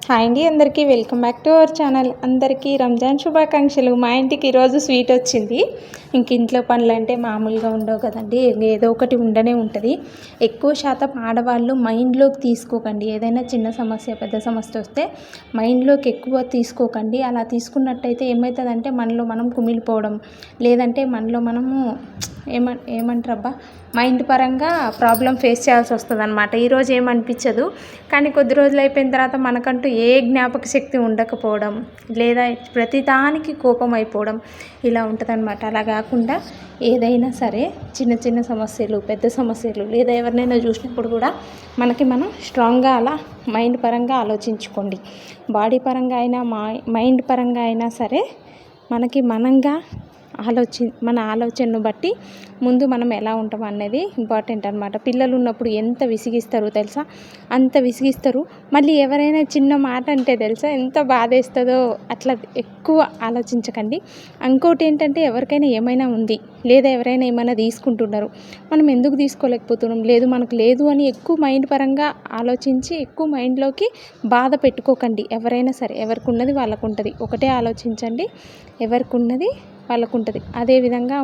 Hi అండి, అందరికీ welcome back to our channel. అందరికీ రంజాన్ శుభాకాంక్షలు. మా ఇంటికి ఈరోజు స్వీట్ వచ్చింది. ఇంక ఇంట్లో పనులు అంటే మామూలుగా ఉండవు కదండి, ఏదో ఒకటి ఉండనే ఉంటుంది. ఎక్కువ శాతం ఆడవాళ్ళు మైండ్లోకి తీసుకోకండి. ఏదైనా చిన్న సమస్య పెద్ద సమస్య వస్తే మైండ్లోకి ఎక్కువ తీసుకోకండి. అలా తీసుకున్నట్టయితే ఏమవుతుందంటే మనలో మనం కుమిలిపోవడం, లేదంటే మనలో మనము ఏమంటారబ్బా మైండ్ పరంగా ప్రాబ్లం ఫేస్ చేయాల్సి వస్తుంది అనమాట. ఈరోజు ఏమనిపించదు, కానీ కొద్ది రోజులు అయిపోయిన తర్వాత మనకంటూ ఏ జ్ఞాపక శక్తి ఉండకపోవడం, లేదా ప్రతిదానికి కోపం అయిపోవడం ఇలా ఉంటుందన్నమాట. అలా కాకుండా ఏదైనా సరే చిన్న చిన్న సమస్యలు పెద్ద సమస్యలు లేదా ఎవరినైనా చూసినప్పుడు కూడా మనం స్ట్రాంగ్గా అలా మైండ్ పరంగా ఆలోచించుకోండి. బాడీ పరంగా అయినా మైండ్ పరంగా అయినా సరే మనంగా మన ఆలోచనను బట్టి ముందు మనం ఎలా ఉంటాం అనేది ఇంపార్టెంట్ అనమాట. పిల్లలు ఉన్నప్పుడు ఎంత విసిగిస్తారో తెలుసా, అంత విసిగిస్తారు. మళ్ళీ ఎవరైనా చిన్న మాట అంటే తెలుసా ఎంత బాధేస్తుందో. అట్లా ఎక్కువ ఆలోచించకండి. ఇంకోటి ఏంటంటే ఎవరికైనా ఏమైనా ఉంది లేదా ఎవరైనా ఏమైనా తీసుకుంటున్నారు, మనం ఎందుకు తీసుకోలేకపోతున్నాం, లేదు మనకు లేదు అని ఎక్కువ మైండ్ పరంగా ఆలోచించి ఎక్కువ మైండ్లోకి బాధ పెట్టుకోకండి. ఎవరైనా సరే ఎవరికి ఉన్నది వాళ్ళకు ఉంటుంది. ఒకటే ఆలోచించండి, ఎవరికి ఉన్నది వాళ్ళకు ఉంటుంది. అదేవిధంగా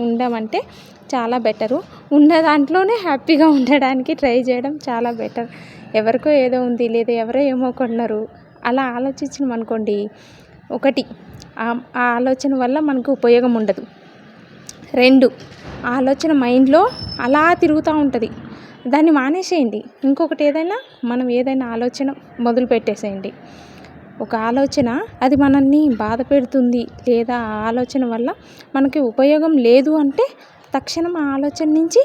ఉండమంటే చాలా బెటరు. ఉన్న దాంట్లోనే హ్యాపీగా ఉండడానికి ట్రై చేయడం చాలా బెటర్. ఎవరికో ఏదో ఉంది లేదా ఎవరో ఏమో కొన్నారు అలా ఆలోచించినాం అనుకోండి, ఒకటి ఆ ఆలోచన వల్ల మనకు ఉపయోగం ఉండదు. 2 ఆలోచన మైండ్లో అలా తిరుగుతూ ఉంటుంది, దాన్ని మానేసేయండి. ఇంకొకటి మనం ఏదైనా ఆలోచన మొదలు పెట్టేసేయండి. ఒక ఆలోచన అది మనల్ని బాధ పెడుతుంది లేదా ఆ ఆలోచన వల్ల మనకి ఉపయోగం లేదు అంటే తక్షణం ఆ ఆలోచన నుంచి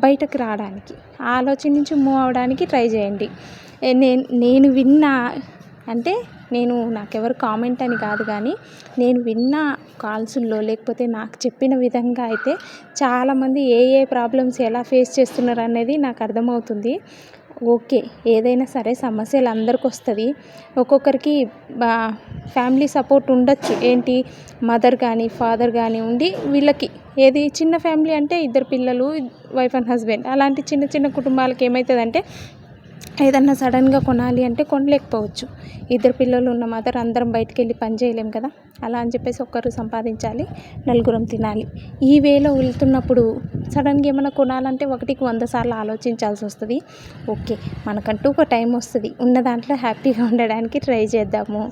బయటకు రావడానికి, ఆ ఆలోచన నుంచి మూవ్ అవ్వడానికి ట్రై చేయండి. నేను విన్నా అంటే నాకెవరు కామెంట్ అని కాదు, కానీ నేను విన్న కాల్స్లో లేకపోతే నాకు చెప్పిన విధంగా అయితే చాలామంది ఏ ప్రాబ్లమ్స్ ఎలా ఫేస్ చేస్తున్నారు అనేది నాకు అర్థమవుతుంది. ఓకే, ఏదైనా సరే సమస్యలు అందరికి వస్తుంది. ఒక్కొక్కరికి ఫ్యామిలీ సపోర్ట్ ఉండొచ్చు, ఏంటి మదర్ కానీ ఫాదర్ కానీ ఉండి వీళ్ళకి ఏది చిన్న ఫ్యామిలీ అంటే 2 పిల్లలు వైఫ్ అండ్ హస్బెండ్, అలాంటి చిన్న చిన్న కుటుంబాలకి ఏమవుతుందంటే ఏదన్నా సడన్గా కొనాలి అంటే కొనలేకపోవచ్చు. 2 పిల్లలు ఉన్న మదర్ అందరం బయటికి వెళ్ళి పని చేయలేం కదా, అలా అని చెప్పేసి ఒక్కరు సంపాదించాలి, నలుగురం తినాలి. ఈ వేలో వెళ్తున్నప్పుడు సడన్గా ఏమైనా కొనాలంటే 1కి 100 సార్లు ఆలోచించాల్సి వస్తుంది. ఓకే, మనకంటూ ఒక టైం వస్తుంది, ఉన్న దాంట్లో హ్యాపీగా ఉండడానికి ట్రై చేద్దాము.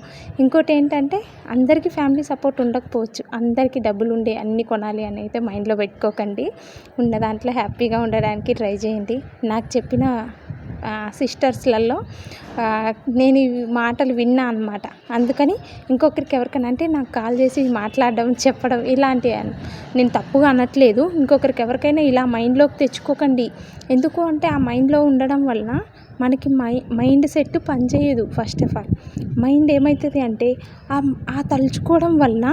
ఇంకోటి ఏంటంటే అందరికీ ఫ్యామిలీ సపోర్ట్ ఉండకపోవచ్చు, అందరికీ డబ్బులు ఉండే అన్నీ కొనాలి అని అయితే మైండ్లో పెట్టుకోకండి. ఉన్న దాంట్లో హ్యాపీగా ఉండడానికి ట్రై చేయండి. నాకు చెప్పిన సిస్టర్స్లలో నేను ఈ మాటలు విన్నా అనమాట. అందుకని ఇంకొకరికి ఎవరికైనా అంటే నాకు కాల్ చేసి మాట్లాడడం చెప్పడం ఇలాంటివి నేను తప్పుగా అనట్లేదు. ఇంకొకరికి ఎవరికైనా ఇలా మైండ్లోకి తెచ్చుకోకండి. ఎందుకు అంటే ఆ మైండ్లో ఉండడం వలన మనకి మైండ్ సెట్ పనిచేయదు. ఫస్ట్ ఆఫ్ ఆల్ మైండ్ ఏమవుతుంది అంటే ఆ తలుచుకోవడం వలన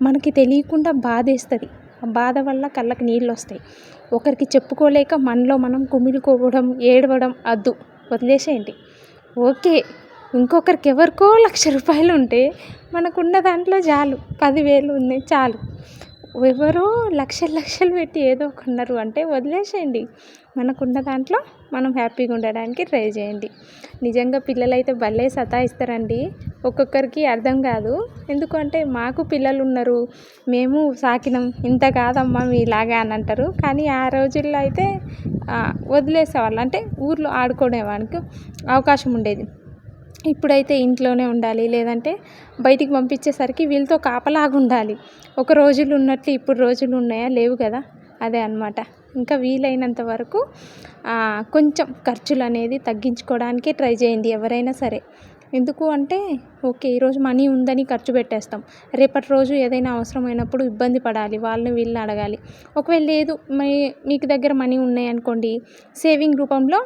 మనకి తెలియకుండా బాధేస్తుంది. ఆ బాధ వల్ల కళ్ళకి నీళ్ళు వస్తాయి. ఒకరికి చెప్పుకోలేక మనలో మనం కుమిలిపోవడం ఏడవడం వదిలేసేయండి. ఓకే, ఇంకొకరికి ఎవరికో ₹1,00,000 ఉంటే మనకున్న దాంట్లో చాలు, 10,000 ఉన్నాయి చాలు. ఎవరో లక్షలు పెట్టి ఏదో కొన్నారు అంటే వదిలేసేయండి. మనకున్న దాంట్లో మనం హ్యాపీగా ఉండడానికి ట్రై చేయండి. నిజంగా పిల్లలైతే భలే సతాయిస్తారండి, ఒక్కొక్కరికి అర్థం కాదు. ఎందుకంటే మాకు పిల్లలు ఉన్నారు, మేము సాకినాం, ఇంత కాదమ్మా మీలాగా అని అంటారు. కానీ ఆ రోజుల్లో అయితే వదిలేసేవాళ్ళు, అంటే ఊర్లో ఆడుకునేవానికి అవకాశం ఉండేది. ఇప్పుడైతే ఇంట్లోనే ఉండాలి, లేదంటే బయటికి పంపించేసరికి వీళ్ళతో కాపలాగా ఉండాలి. ఒక రోజులు ఉన్నట్లు ఇప్పుడు రోజులు ఉన్నాయా, లేవు కదా. అదే అన్నమాట. ఇంకా వీలైనంత వరకు కొంచెం ఖర్చులు అనేది తగ్గించుకోవడానికి ట్రై చేయండి ఎవరైనా సరే. ఎందుకు అంటే ఓకే, ఈరోజు మనీ ఉందని ఖర్చు పెట్టేస్తాం, రేపటి రోజు ఏదైనా అవసరమైనప్పుడు ఇబ్బంది పడాలి, వాళ్ళని వీళ్ళని అడగాలి. ఒకవేళ లేదు మీకు దగ్గర మనీ ఉన్నాయనుకోండి, సేవింగ్ రూపంలో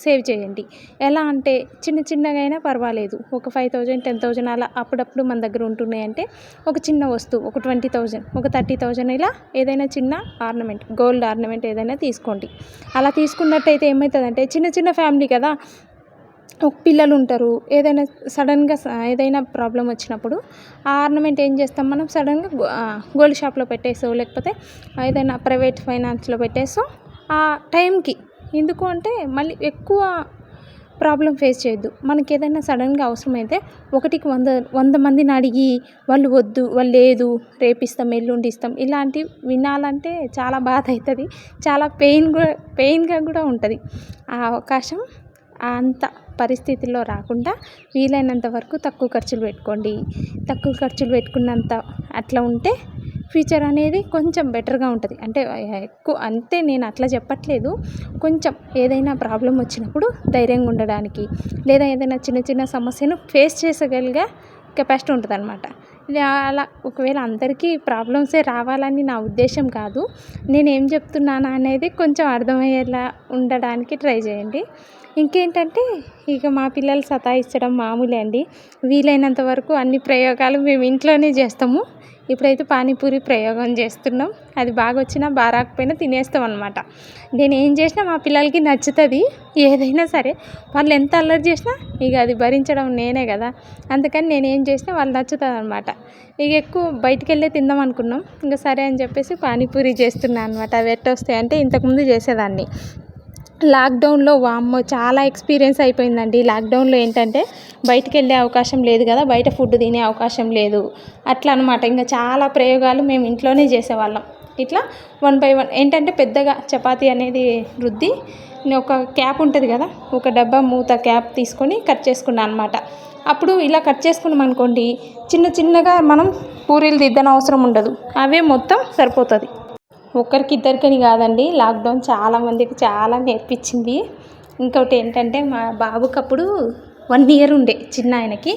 సేవ్ చేయండి. ఎలా అంటే చిన్నగా అయినా పర్వాలేదు, ఒక 5,000 10,000 అలా అప్పుడప్పుడు మన దగ్గర ఉంటున్నాయంటే ఒక చిన్న వస్తువు, ఒక 20,000 ఒక 30,000 ఇలా ఏదైనా చిన్న ఆర్నమెంట్, గోల్డ్ ఆర్నమెంట్ ఏదైనా తీసుకోండి. అలా తీసుకున్నట్టయితే ఏమవుతుందంటే చిన్న ఫ్యామిలీ కదా, పిల్లలు ఉంటారు, ఏదైనా సడన్గా ఏదైనా ప్రాబ్లం వచ్చినప్పుడు ఆ ఆర్నమెంట్ ఏం చేస్తాం మనం, సడన్గా గోల్డ్ షాప్లో పెట్టేసో లేకపోతే ఏదైనా ప్రైవేట్ ఫైనాన్స్లో పెట్టేసో ఆ టైంకి. ఎందుకు అంటే మళ్ళీ ఎక్కువ ప్రాబ్లం ఫేస్ చేయొద్దు. మనకి ఏదైనా సడన్గా అవసరమైతే 100 మందిని అడిగి వాళ్ళు వద్దు, వాళ్ళు లేదు, రేపిస్తాం, ఎల్లుండి ఇస్తాం ఇలాంటివి వినాలంటే చాలా బాధ అవుతుంది, చాలా పెయిన్గా కూడా ఉంటుంది. ఆ అవకాశం అంత పరిస్థితుల్లో రాకుండా వీలైనంత వరకు తక్కువ ఖర్చులు పెట్టుకోండి. తక్కువ ఖర్చులు పెట్టుకున్నంత అట్లా ఉంటే ఫ్యూచర్ అనేది కొంచెం బెటర్గా ఉంటుంది. అంటే ఎక్కువ అంతే నేను అట్లా చెప్పట్లేదు, కొంచెం ఏదైనా ప్రాబ్లం వచ్చినప్పుడు ధైర్యంగా ఉండడానికి, లేదా ఏదైనా చిన్న చిన్న సమస్యను ఫేస్ చేసగలిగే కెపాసిటీ ఉంటుంది అనమాట. అలా ఒకవేళ అందరికీ ప్రాబ్లమ్సే రావాలని నా ఉద్దేశం కాదు. నేనేం చెప్తున్నాను అనేది కొంచెం అర్థమయ్యేలా ఉండడానికి ట్రై చేయండి. ఇంకేంటంటే ఇక మా పిల్లలు సతాయించడం మామూలే అండి. వీలైనంత వరకు అన్ని ప్రయోగాలు మేము ఇంట్లోనే చేస్తాము. ఇప్పుడైతే పానీపూరి ప్రయోగం చేస్తున్నాం. అది బాగా వచ్చినా బాగా రాకపోయినా తినేస్తాం అనమాట. నేను ఏం చేసినా మా పిల్లలకి నచ్చుతుంది. ఏదైనా సరే వాళ్ళు ఎంత అల్లరి చేసినా ఇక అది భరించడం నేనే కదా, అందుకని నేను ఏం చేసినా వాళ్ళు నచ్చుతుంది అనమాట. ఇక ఎక్కువ బయటికి వెళ్ళే తిందాం అనుకున్నాం, ఇంకా సరే అని చెప్పేసి పానీపూరి చేస్తున్నాను అనమాట. అవి ఎట్ట వస్తాయి అంటే ఇంతకుముందు చేసేదాన్ని. లాక్డౌన్లో వామ్మో చాలా ఎక్స్పీరియన్స్ అయిపోయిందండి. లాక్డౌన్లో ఏంటంటే బయటికి వెళ్ళే అవకాశం లేదు కదా, బయట ఫుడ్ తినే అవకాశం లేదు, అట్లా అనమాట. ఇంకా చాలా ప్రయోగాలు మేము ఇంట్లోనే చేసేవాళ్ళం. ఇట్లా 1 by 1 ఏంటంటే పెద్దగా చపాతీ అనేది రుద్ది ఒక క్యాప్ ఉంటుంది కదా, ఒక డబ్బా మూత క్యాప్ తీసుకొని కట్ చేసుకున్నాను అనమాట. అప్పుడు ఇలా కట్ చేసుకున్నాం అనుకోండి, చిన్నగా మనం పూరీలు దిద్దన అవసరం ఉండదు, అవే మొత్తం సరిపోతుంది. ఒక్కరికి ఇద్దరికని కాదండి, లాక్డౌన్ చాలామందికి చాలా నేర్పించింది. ఇంకొకటి ఏంటంటే మా బాబుకి అప్పుడు 1 year ఉండే చిన్న ఆయనకి,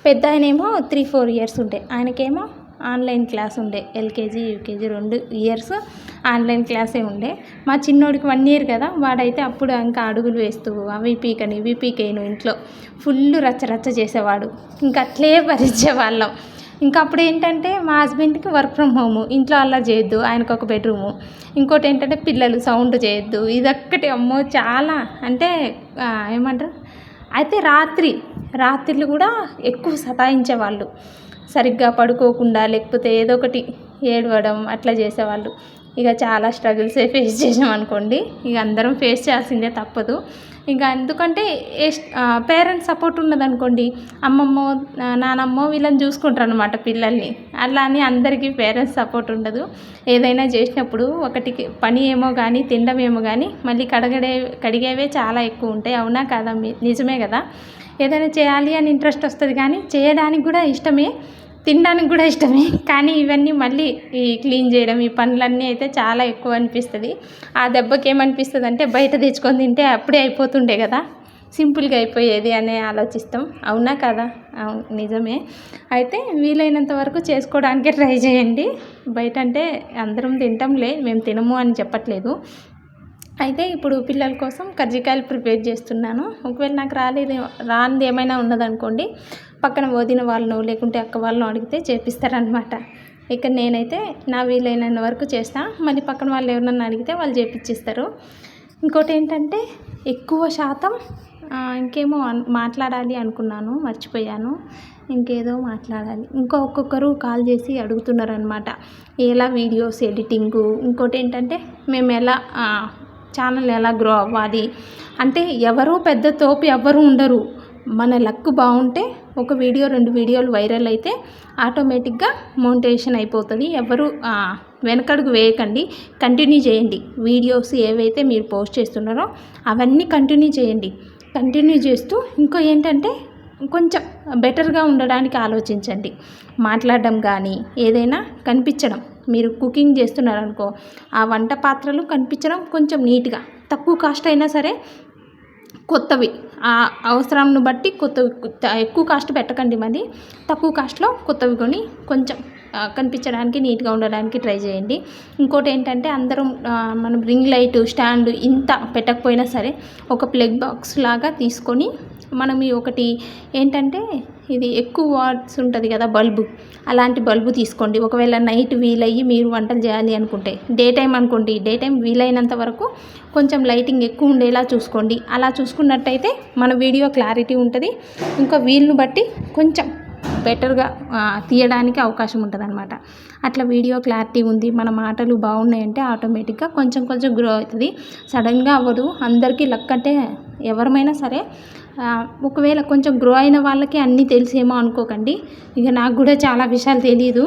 పెద్ద ఆయనేమో 3-4 years ఉండే. ఆయనకేమో ఆన్లైన్ క్లాస్ ఉండే, ఎల్కేజీ యూకేజీ 2 years ఆన్లైన్ క్లాసే ఉండే. మా చిన్నోడికి 1 year కదా, వాడైతే అప్పుడు ఇంకా అడుగులు వేస్తూ అవి పీకని ఇవి పీకేను ఇంట్లో ఫుల్ రచ్చ చేసేవాడు. ఇంకా అట్లే భరించేవాళ్ళం. ఇంకా అప్పుడు ఏంటంటే మా హస్బెండ్కి వర్క్ ఫ్రమ్ హోమ్, ఇంట్లో అలా చేయొద్దు, ఆయనకు ఒక బెడ్రూము. ఇంకోటి ఏంటంటే పిల్లలు సౌండ్ చేయొద్దు, ఇదొక్కటి అమ్మో చాలా అంటే ఏమంటారు. అయితే రాత్రిళ్ళు కూడా ఎక్కువ సతాయించేవాళ్ళు, సరిగ్గా పడుకోకుండా లేకపోతే ఏదో ఒకటి ఏడవడం అట్లా చేసేవాళ్ళు. ఇక చాలా స్ట్రగుల్సే ఫేస్ చేసాం అనుకోండి. ఇక అందరం ఫేస్ చేయాల్సిందే, తప్పదు. ఇంకా ఎందుకంటే పేరెంట్స్ సపోర్ట్ ఉన్నదనుకోండి, అమ్మమ్మో నానమ్మో వీళ్ళని చూసుకుంటారు అనమాట పిల్లల్ని. అలా అని అందరికీ పేరెంట్స్ సపోర్ట్ ఉండదు. ఏదైనా చేసినప్పుడు ఒకటికి పని ఏమో కానీ తినడం ఏమో కానీ మళ్ళీ కడిగేవే చాలా ఎక్కువ ఉంటాయి. అవునా కాదా? నిజమే కదా. ఏదైనా చేయాలి అని ఇంట్రెస్ట్ వస్తుంది, కానీ చేయడానికి కూడా ఇష్టమే, తినడానికి కూడా ఇష్టమే. కానీ ఇవన్నీ మళ్ళీ ఈ క్లీన్ చేయడం ఈ పనులన్నీ అయితే చాలా ఎక్కువ అనిపిస్తుంది. ఆ దెబ్బకి ఏమనిపిస్తుంది అంటే బయట తెచ్చుకొని తింటే అప్పుడే అయిపోతుండే కదా, సింపుల్గా అయిపోయేది అనే ఆలోచిస్తాం. అవునా కదా? అవును, నిజమే. అయితే వీలైనంత వరకు చేసుకోవడానికే ట్రై చేయండి. బయట అంటే అందరం తింటాంలే, మేము తినము అని చెప్పట్లేదు. అయితే ఇప్పుడు పిల్లల కోసం కజ్జికాయలు ప్రిపేర్ చేస్తున్నాను. ఒకవేళ నాకు రానిది ఏమైనా ఉన్నదనుకోండి, పక్కన వదిన వాళ్ళను లేకుంటే అక్క వాళ్ళను అడిగితే చేపిస్తారనమాట. ఇక నేనైతే నా వీలైనంత వరకు చేస్తా, మళ్ళీ పక్కన వాళ్ళు ఎవరన్నా అడిగితే వాళ్ళు చేపిచ్చిస్తారు. ఇంకోటి ఏంటంటే ఎక్కువ శాతం ఇంకేమో మాట్లాడాలి అనుకున్నాను, మర్చిపోయాను. ఇంకేదో మాట్లాడాలి. ఒక్కొక్కరు కాల్ చేసి అడుగుతున్నారనమాట, ఎలా వీడియోస్ ఎడిటింగు. ఇంకోటి ఏంటంటే మేము ఎలా ఛానల్ ఎలా గ్రో అవ్వాలి అంటే, ఎవరు పెద్ద తోపు ఎవ్వరు ఉండరు. మన లక్ బాగుంటే ఒక వీడియో 2 వీడియోలు వైరల్ అయితే ఆటోమేటిక్గా మోనిటైజేషన్ అయిపోతుంది. ఎవరు వెనకడుగు వేయకండి, కంటిన్యూ చేయండి. వీడియోస్ ఏవైతే మీరు పోస్ట్ చేస్తున్నారో అవన్నీ కంటిన్యూ చేయండి. కంటిన్యూ చేస్తూ ఇంకో ఏంటంటే కొంచెం బెటర్గా ఉండడానికి ఆలోచించండి. మాట్లాడడం కానీ ఏదైనా కనిపించడం, మీరు కుకింగ్ చేస్తున్నారనుకో ఆ వంట పాత్రలు కనిపించడం కొంచెం నీట్గా, తక్కువ కాస్ట్ అయినా సరే కొత్తవి, ఆ అవసరాన్ని బట్టి కొత్తవి, ఎక్కువ కాస్ట్ పెట్టకండి, మళ్ళీ తక్కువ కాస్ట్లో కొత్తవి కొని కొంచెం కనిపించడానికి నీట్గా ఉండడానికి ట్రై చేయండి. ఇంకోటి ఏంటంటే అందరం మనం రింగ్ లైట్ స్టాండ్ ఇంత పెట్టకపోయినా సరే ఒక ప్లగ్ బాక్స్ లాగా తీసుకొని మనం ఈ ఒకటి ఏంటంటే ఇది ఎక్కువ వాట్స్ ఉంటుంది కదా బల్బు, అలాంటి బల్బు తీసుకోండి. ఒకవేళ నైట్ వీలయ్యి మీరు వంటలు చేయాలి అనుకుంటే, డే టైం అనుకోండి, డే టైం వీలైనంత వరకు కొంచెం లైటింగ్ ఎక్కువ ఉండేలా చూసుకోండి. అలా చూసుకున్నట్టయితే మన వీడియో క్లారిటీ ఉంటుంది, ఇంకా వీలును బట్టి కొంచెం బెటర్గా తీయడానికి అవకాశం ఉంటుంది అనమాట. అట్లా వీడియో క్లారిటీ ఉంది, మన మాటలు బాగున్నాయంటే ఆటోమేటిక్గా కొంచెం గ్రో అవుతుంది. సడన్గా అవ్వదు. అందరికీ లక్ అంటే ఎవరమైనా సరే ఒకవేళ కొంచెం గ్రో అయిన వాళ్ళకి అన్నీ తెలిసేమో అనుకోకండి. ఇక నాకు కూడా చాలా విషయాలు తెలీదు.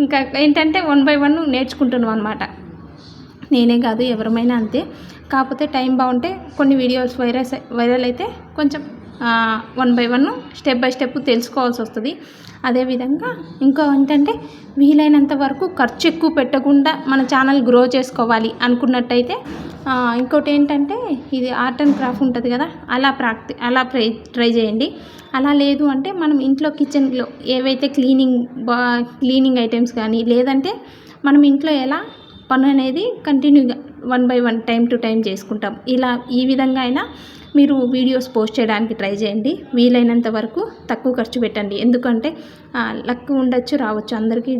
ఇంకా ఏంటంటే 1 by 1 నేర్చుకుంటున్నాం అనమాట. నేనే కాదు ఎవరమైనా అంతే. కాకపోతే టైం బాగుంటే కొన్ని వీడియోస్ వైరల్ అయితే కొంచెం 1 by 1 స్టెప్ బై స్టెప్ తెలుసుకోవాల్సి వస్తుంది. అదేవిధంగా ఇంకా ఏంటంటే వీలైనంత వరకు ఖర్చు ఎక్కువ పెట్టకుండా మన ఛానల్ గ్రో చేసుకోవాలి అనుకున్నట్టయితే ఇంకోటి ఏంటంటే ఇది ఆర్ట్ అండ్ క్రాఫ్ట్ ఉంటుంది కదా, అలా ట్రై చేయండి. అలా లేదు అంటే మనం ఇంట్లో కిచెన్లో ఏవైతే క్లీనింగ్ ఐటమ్స్ కానీ, లేదంటే మనం ఇంట్లో ఎలా పని అనేది కంటిన్యూగా 1 by 1 టైం టు టైం చేసుకుంటాం. ఈ విధంగా అయినా మీరు వీడియోస్ పోస్ట్ చేయడానికి ట్రై చేయండి. వీలైనంత వరకు తక్కువ ఖర్చు పెట్టండి. ఎందుకంటే లక్ ఉండొచ్చు, రావచ్చు. అందరికీ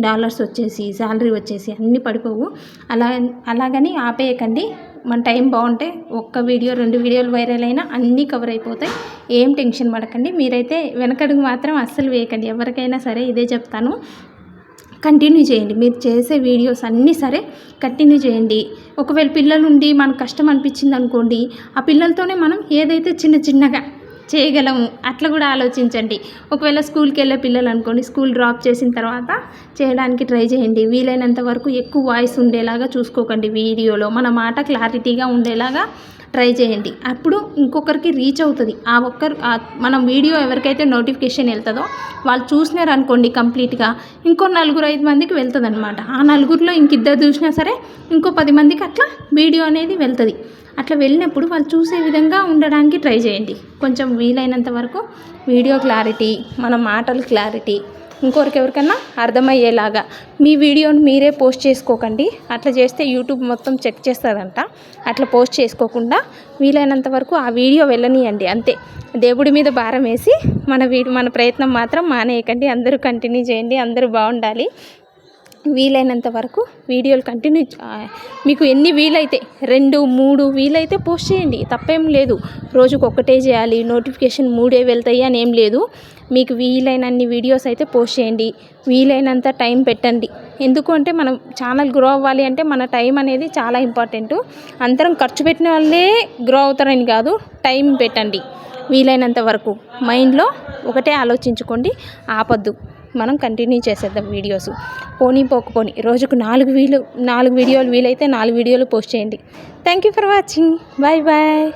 డాలర్స్ వచ్చేసి శాలరీ వచ్చేసి అన్నీ పడిపోవు. అలాగని ఆపేయకండి. మన టైం బాగుంటే ఒక్క వీడియో 2 వీడియోలు వైరల్ అయినా అన్నీ కవర్ అయిపోతాయి. ఏం టెన్షన్ పడకండి. మీరైతే వెనకడుగు మాత్రం అస్సలు వేయకండి. ఎవరికైనా సరే ఇదే చెప్తాను. కంటిన్యూ చేయండి. మీరు చేసే వీడియోస్ అన్నీ సరే కంటిన్యూ చేయండి. ఒకవేళ పిల్లలుండి మనకు కష్టం అనిపించింది అనుకోండి, ఆ పిల్లలతోనే మనం ఏదైతే చిన్నగా చేయగలము అట్లా కూడా ఆలోచించండి. ఒకవేళ స్కూల్కి వెళ్ళే పిల్లలు అనుకోండి, స్కూల్ డ్రాప్ చేసిన తర్వాత చేయడానికి ట్రై చేయండి. వీలైనంత వరకు ఎక్కువ వాయిస్ ఉండేలాగా చూసుకోకండి. వీడియోలో మన మాట క్లారిటీగా ఉండేలాగా ట్రై చేయండి. అప్పుడు ఇంకొకరికి రీచ్ అవుతుంది. మనం వీడియో ఎవరికైతే నోటిఫికేషన్ వెళ్తుందో వాళ్ళు చూసినారు అనుకోండి కంప్లీట్గా, ఇంకో 4-5 మందికి వెళ్తుంది అనమాట. ఆ 4గురిలో ఇంకిద్దరు చూసినా సరే ఇంకో 10 మందికి అట్లా వీడియో అనేది వెళ్తుంది. అట్లా వెళ్ళినప్పుడు వాళ్ళు చూసే విధంగా ఉండడానికి ట్రై చేయండి. కొంచెం వీలైనంత వరకు వీడియో క్లారిటీ, మన మాటలు క్లారిటీ ఎవరికైనా అర్థమయ్యేలాగా మీ వీడియోని మీరే పోస్ట్ చేసుకోకండి. అట్లా చేస్తే యూట్యూబ్ మొత్తం చెక్ చేస్తుందంట. అట్లా పోస్ట్ చేసుకోకుండా వీలైనంత వరకు ఆ వీడియో వెళ్ళనియండి. అంతే. దేవుడి మీద భారం వేసి మన ప్రయత్నం మాత్రం మానేయకండి. అందరూ కంటిన్యూ చేయండి. అందరూ బాగుండాలి. వీలైనంత వరకు వీడియోలు కంటిన్యూ, మీకు ఎన్ని వీలైతే 2-3 వీలైతే పోస్ట్ చేయండి. తప్పేం లేదు. రోజుకు ఒక్కటే చేయాలి, నోటిఫికేషన్ 3 వెళ్తాయి అని ఏం లేదు. మీకు వీలైనన్ని వీడియోస్ అయితే పోస్ట్ చేయండి. వీలైనంత టైం పెట్టండి. ఎందుకు అంటే మనం ఛానల్ గ్రో అవ్వాలి అంటే మన టైం అనేది చాలా ఇంపార్టెంట్. అందరం ఖర్చు పెట్టిన వాళ్ళే గ్రో అవుతారని కాదు, టైం పెట్టండి. వీలైనంత వరకు మైండ్లో ఒకటే ఆలోచించుకోండి, ఆపొద్దు. మనం కంటిన్యూ చేసేద్దాం వీడియోస్. పోకపోని రోజుకు 4 వీడియోలు వీలైతే 4 వీడియోలు పోస్ట్ చేయండి. Thank you for watching. Bye.